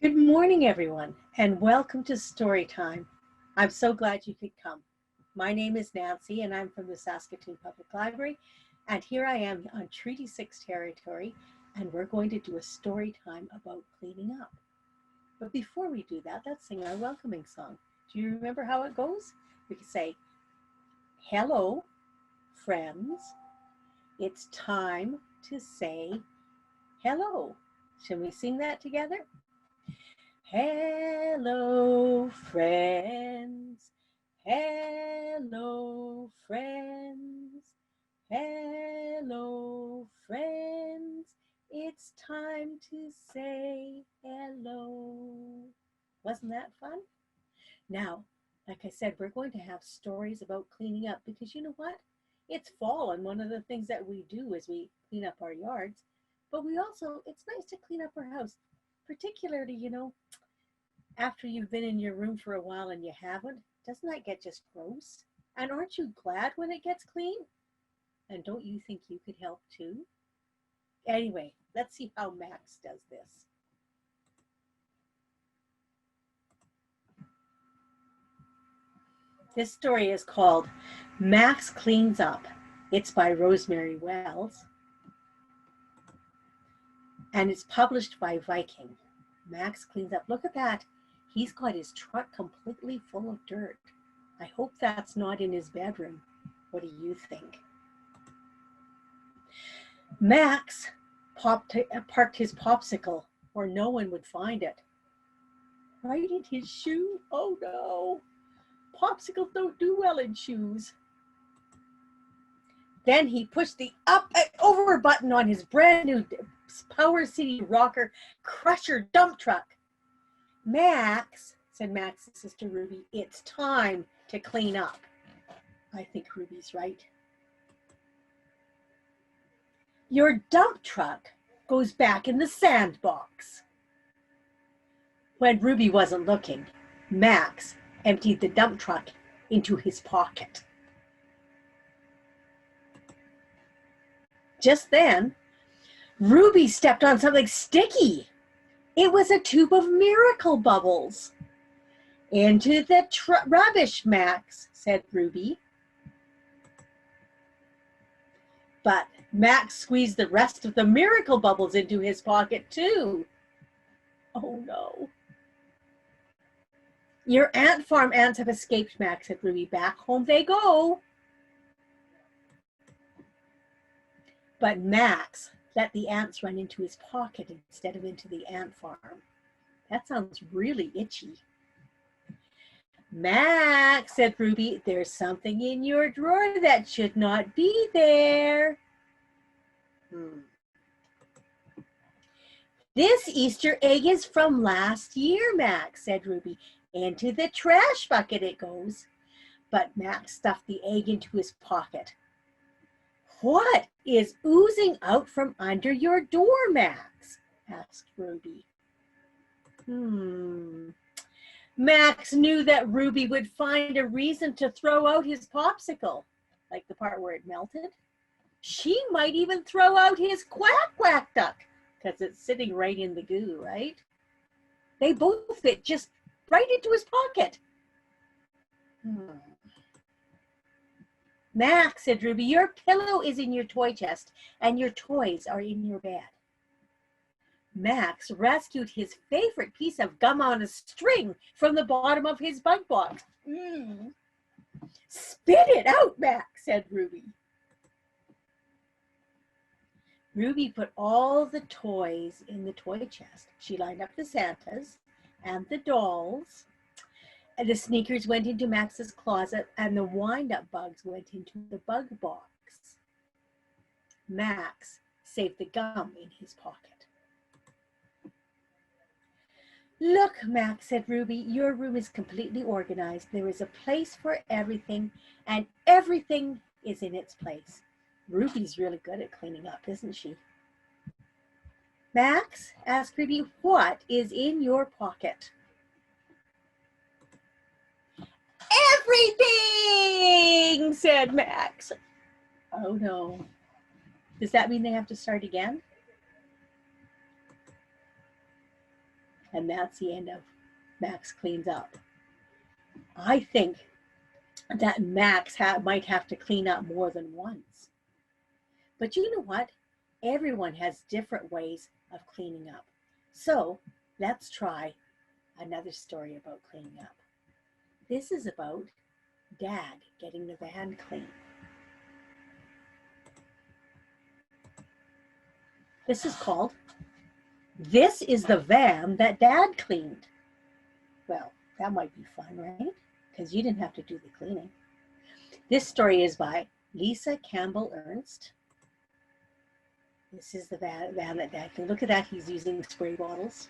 Good morning, everyone, and welcome to Storytime. I'm so glad you could come. My name is Nancy, and I'm from the Saskatoon Public Library, and here I am on Treaty 6 territory, and we're going to do a story time about cleaning up. But before we do that, let's sing our welcoming song. Do you remember how it goes? We can say, "Hello, friends. It's time to say hello." Shall we sing that together? Hello, friends. Hello, friends. Hello, friends. It's time to say hello. Wasn't that fun? Now, like I said, we're going to have stories about cleaning up because you know what? It's fall, and one of the things that we do is we clean up our yards, but it's nice to clean up our house, particularly, after you've been in your room for a while and you haven't. Doesn't that get just gross? And aren't you glad when it gets clean? And don't you think you could help too? Anyway, let's see how Max does this. This story is called Max Cleans Up. It's by Rosemary Wells. And it's published by Viking. Max cleans up. Look at that. He's got his truck completely full of dirt. I hope that's not in his bedroom. What do you think? Max parked his popsicle where no one would find it. Right in his shoe? Oh no. Popsicles don't do well in shoes. Then he pushed the up and over button on his brand new Power City Rocker Crusher dump truck. "Max," said Max's sister Ruby, "it's time to clean up." I think Ruby's right. "Your dump truck goes back in the sandbox." When Ruby wasn't looking, Max emptied the dump truck into his pocket. Just then, Ruby stepped on something sticky. It was a tube of miracle bubbles. "Into the rubbish, Max," said Ruby. But Max squeezed the rest of the miracle bubbles into his pocket too. Oh no. "Your ant farm ants have escaped, Max," said Ruby. "Back home they go." But Max let the ants run into his pocket instead of into the ant farm. That sounds really itchy. "Max," said Ruby, "there's something in your drawer that should not be there." "This Easter egg is from last year, Max," said Ruby. "Into the trash bucket it goes." But Max stuffed the egg into his pocket. "What is oozing out from under your door, Max?" asked Ruby. Max knew that Ruby would find a reason to throw out his popsicle, like the part where it melted. She might even throw out his quack quack duck, because it's sitting right in the goo, right? They both fit just right into his pocket. "Max," said Ruby, "your pillow is in your toy chest and your toys are in your bed." Max rescued his favorite piece of gum on a string from the bottom of his bug box. "Spit it out, Max," said Ruby. Ruby put all the toys in the toy chest. She lined up the Santas and the dolls. And the sneakers went into Max's closet, and the wind-up bugs went into the bug box. Max saved the gum in his pocket. "Look, Max," said Ruby, "your room is completely organized. There is a place for everything, and everything is in its place." Ruby's really good at cleaning up, isn't she? "Max," asked Ruby, "what is in your pocket?" "Everything," said Max. Oh no. Does that mean they have to start again? And that's the end of Max Cleans Up. I think that Max might have to clean up more than once. But you know what? Everyone has different ways of cleaning up. So let's try another story about cleaning up. This is about Dad getting the van clean. This is called, This is the Van That Dad Cleaned. Well, that might be fun, right? Because you didn't have to do the cleaning. This story is by Lisa Campbell Ernst. This is the van that Dad cleaned. Look at that, he's using spray bottles.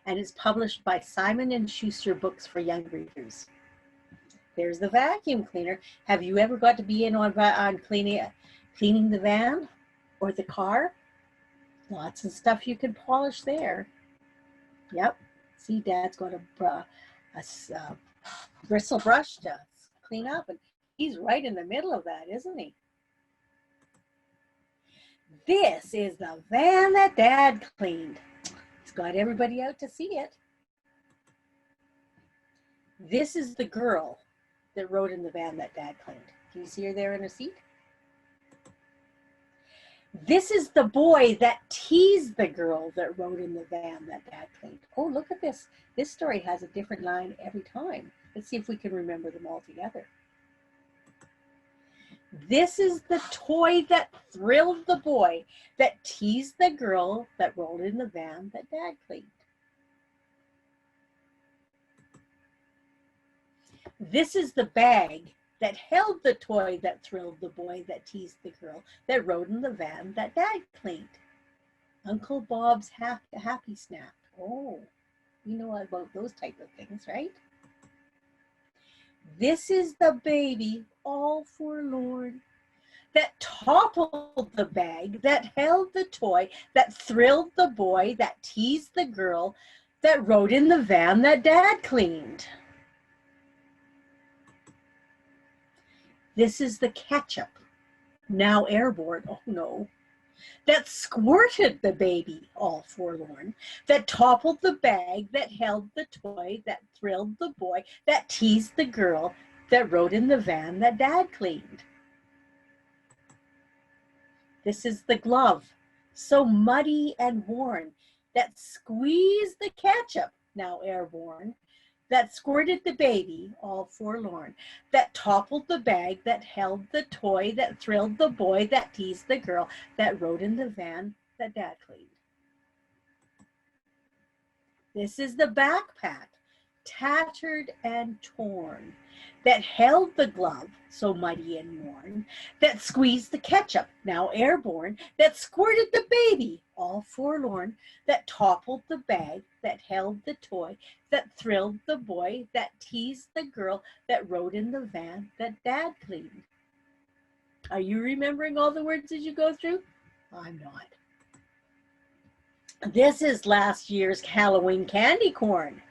And it's published by Simon & Schuster Books for Young Readers. There's the vacuum cleaner. Have you ever got to be in on cleaning the van or the car? Lots of stuff you can polish there. Yep. See, Dad's got a bristle brush to clean up, and he's right in the middle of that, isn't he? This is the van that Dad cleaned. He's got everybody out to see it. This is the girl that rode in the van that Dad cleaned. Can you see her there in her seat? This is the boy that teased the girl that rode in the van that Dad cleaned. Oh, look at this. This story has a different line every time. Let's see if we can remember them all together. This is the toy that thrilled the boy that teased the girl that rode in the van that Dad cleaned. This is the bag that held the toy that thrilled the boy that teased the girl that rode in the van that Dad cleaned. Uncle Bob's Happy Snap. Oh, you know about those type of things, right? This is the baby, all forlorn, that toppled the bag that held the toy that thrilled the boy that teased the girl that rode in the van that Dad cleaned. This is the ketchup, now airborne, oh no, that squirted the baby, all forlorn, that toppled the bag that held the toy that thrilled the boy that teased the girl that rode in the van that Dad cleaned. This is the glove, so muddy and worn, that squeezed the ketchup, now airborne, that squirted the baby, all forlorn, that toppled the bag that held the toy that thrilled the boy that teased the girl that rode in the van that Dad cleaned. This is the backpack, tattered and torn, that held the glove, so muddy and worn, that squeezed the ketchup, now airborne, that squirted the baby, all forlorn, that toppled the bag that held the toy that thrilled the boy that teased the girl that rode in the van that Dad cleaned. Are you remembering all the words as you go through? I'm not. This is last year's Halloween candy corn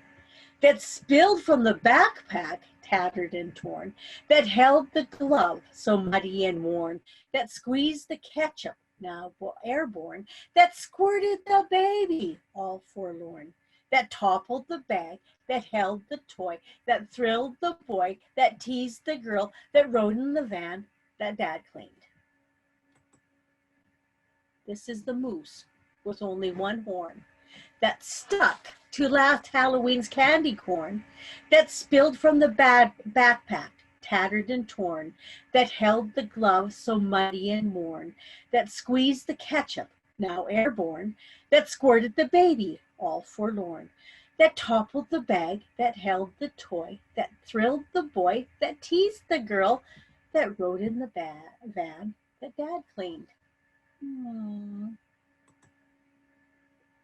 that spilled from the backpack, tattered and torn, that held the glove, so muddy and worn, that squeezed the ketchup, now airborne, that squirted the baby, all forlorn, that toppled the bag that held the toy, that thrilled the boy, that teased the girl that rode in the van that Dad cleaned. This is the moose with only one horn that stuck to last Halloween's candy corn, that spilled from the backpack, tattered and torn, that held the glove so muddy and worn, that squeezed the ketchup, now airborne, that squirted the baby, all forlorn, that toppled the bag that held the toy, that thrilled the boy, that teased the girl that rode in the van that Dad cleaned.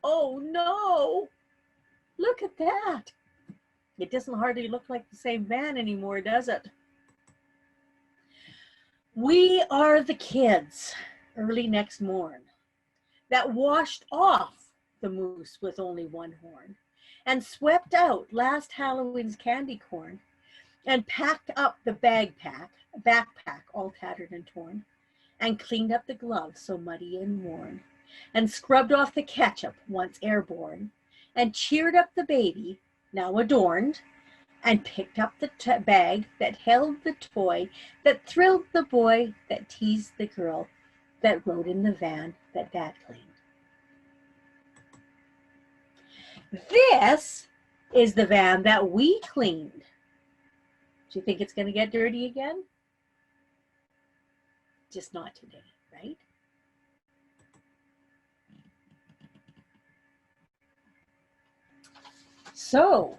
Oh no! Look at that. It doesn't hardly look like the same van anymore, does it? We are the kids, early next morn, that washed off the moose with only one horn and swept out last Halloween's candy corn and packed up the backpack all tattered and torn and cleaned up the gloves so muddy and worn and scrubbed off the ketchup once airborne and cheered up the baby, now adorned, and picked up the bag that held the toy that thrilled the boy, that teased the girl, that rode in the van that Dad cleaned. This is the van that we cleaned. Do you think it's going to get dirty again? Just not today, right? So,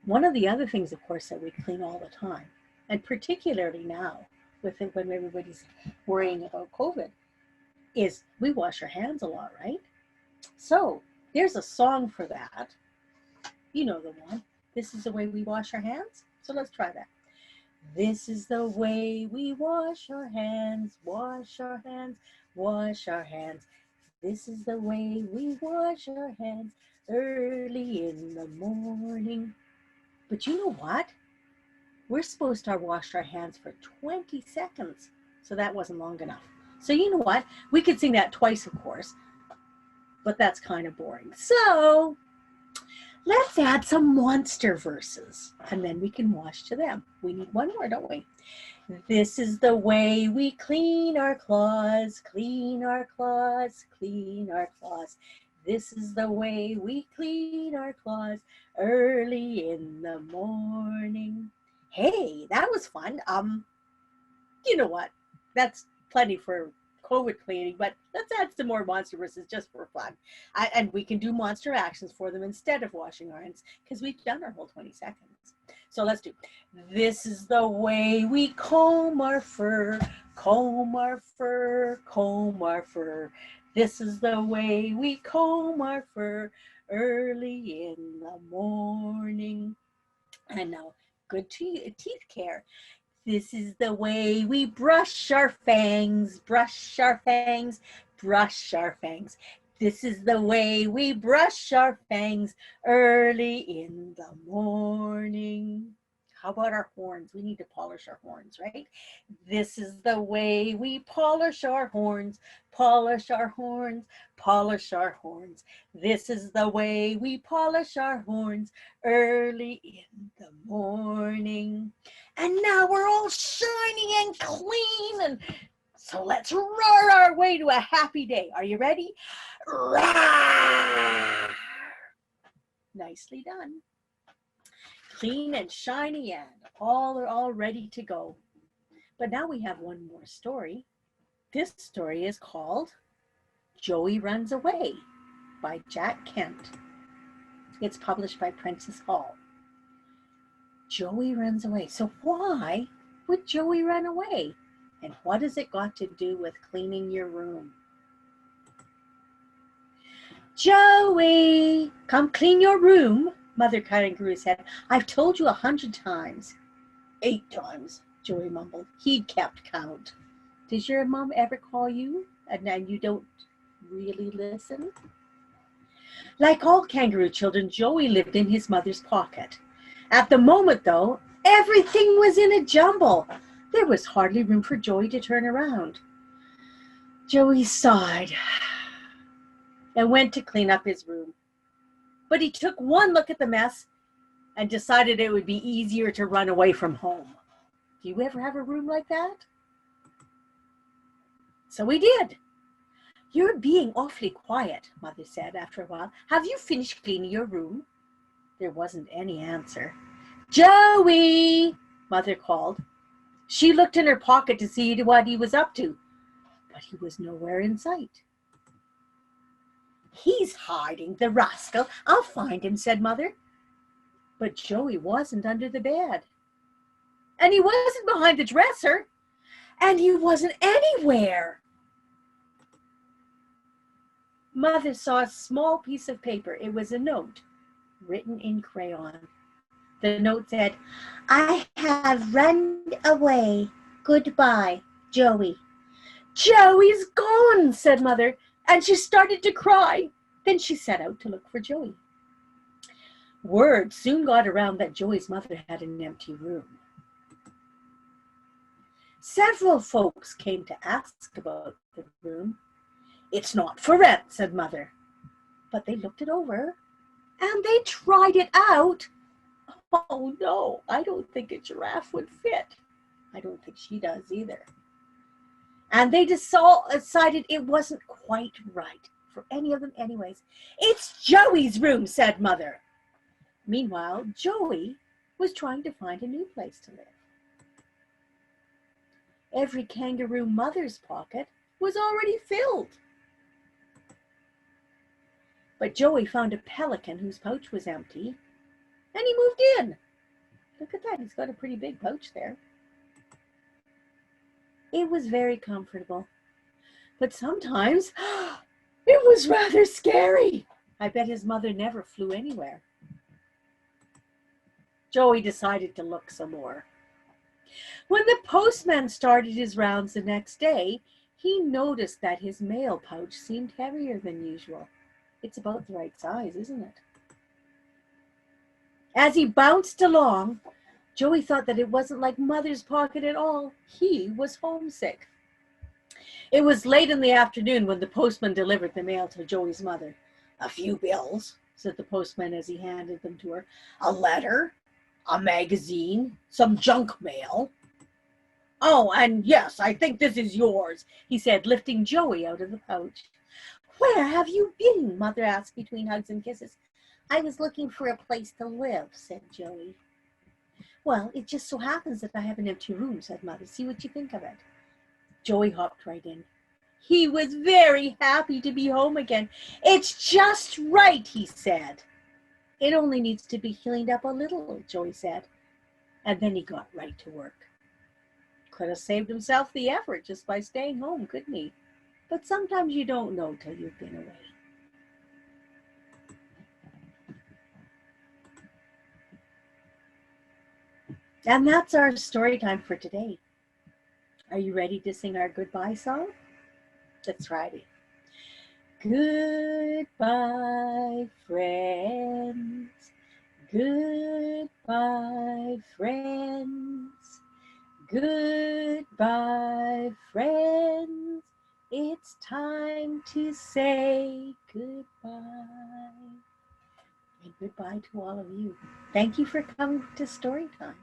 one of the other things, of course, that we clean all the time, and particularly now, with it, when everybody's worrying about COVID, is we wash our hands a lot, right? So, there's a song for that. You know the one. This is the way we wash our hands. So let's try that. This is the way we wash our hands, wash our hands, wash our hands. This is the way we wash our hands early in the morning. But you know what? We're supposed to wash our hands for 20 seconds. So that wasn't long enough. So you know what? We could sing that twice, of course, but that's kind of boring. So let's add some monster verses, and then we can wash to them. We need one more, don't we? This is the way we clean our claws, clean our claws, clean our claws. This is the way we clean our claws early in the morning. Hey, that was fun. You know what? That's plenty for COVID cleaning, but let's add some more monster verses just for fun. And we can do monster actions for them instead of washing our hands, because we've done our whole 20 seconds. So let's do. This is the way we comb our fur, comb our fur, comb our fur. This is the way we comb our fur early in the morning. And now, good teeth care. This is the way we brush our fangs, brush our fangs, brush our fangs. This is the way we brush our fangs early in the morning. How about our horns? We need to polish our horns, right? This is the way we polish our horns, polish our horns, polish our horns. This is the way we polish our horns early in the morning. And now we're all shiny and clean, and so let's roar our way to a happy day. Are you ready? Roar! Nicely done. Clean and shiny and all ready to go. But now we have one more story. This story is called Joey Runs Away by Jack Kent. It's published by Princess Hall. Joey runs away. So why would Joey run away? And what has it got to do with cleaning your room? Joey, come clean your room, Mother Kangaroo said. I've told you 100 times. 8 times, Joey mumbled. He'd kept count. Does your mom ever call you and you don't really listen? Like all kangaroo children, Joey lived in his mother's pocket. At the moment, though, everything was in a jumble. There was hardly room for Joey to turn around. Joey sighed and went to clean up his room. But he took one look at the mess and decided it would be easier to run away from home. Do you ever have a room like that? So he did. You're being awfully quiet, Mother said after a while. Have you finished cleaning your room? There wasn't any answer. Joey, Mother called. She looked in her pocket to see what he was up to, but he was nowhere in sight. He's hiding, the rascal. I'll find him, said Mother. But Joey wasn't under the bed. And he wasn't behind the dresser. And he wasn't anywhere. Mother saw a small piece of paper. It was a note written in crayon. The note said, I have run away. Goodbye, Joey. Joey's gone, said Mother, and she started to cry. Then she set out to look for Joey. Word soon got around that Joey's mother had an empty room. Several folks came to ask about the room. It's not for rent, said Mother. But they looked it over, and they tried it out. Oh no, I don't think a giraffe would fit. I don't think she does either. And they decided it wasn't quite right for any of them anyways. It's Joey's room, said Mother. Meanwhile, Joey was trying to find a new place to live. Every kangaroo mother's pocket was already filled. But Joey found a pelican whose pouch was empty, and he moved in. Look at that, he's got a pretty big pouch there. It was very comfortable, but sometimes it was rather scary. I bet his mother never flew anywhere. Joey decided to look some more. When the postman started his rounds the next day, he noticed that his mail pouch seemed heavier than usual. It's about the right size, isn't it? As he bounced along, Joey thought that it wasn't like Mother's pocket at all. He was homesick. It was late in the afternoon when the postman delivered the mail to Joey's mother. A few bills, said the postman as he handed them to her. A letter, a magazine, some junk mail. Oh, and yes, I think this is yours, he said, lifting Joey out of the pouch. Where have you been? Mother asked between hugs and kisses. I was looking for a place to live, said Joey. Well, it just so happens that I have an empty room, said Mother. See what you think of it. Joey hopped right in. He was very happy to be home again. It's just right, he said. It only needs to be cleaned up a little, Joey said. And then he got right to work. Could have saved himself the effort just by staying home, couldn't he? But sometimes you don't know till you've been away. And that's our story time for today. Are you ready to sing our goodbye song? Let's try it. Goodbye, friends. Goodbye, friends. Goodbye, friends. It's time to say goodbye. And goodbye to all of you. Thank you for coming to Storytime.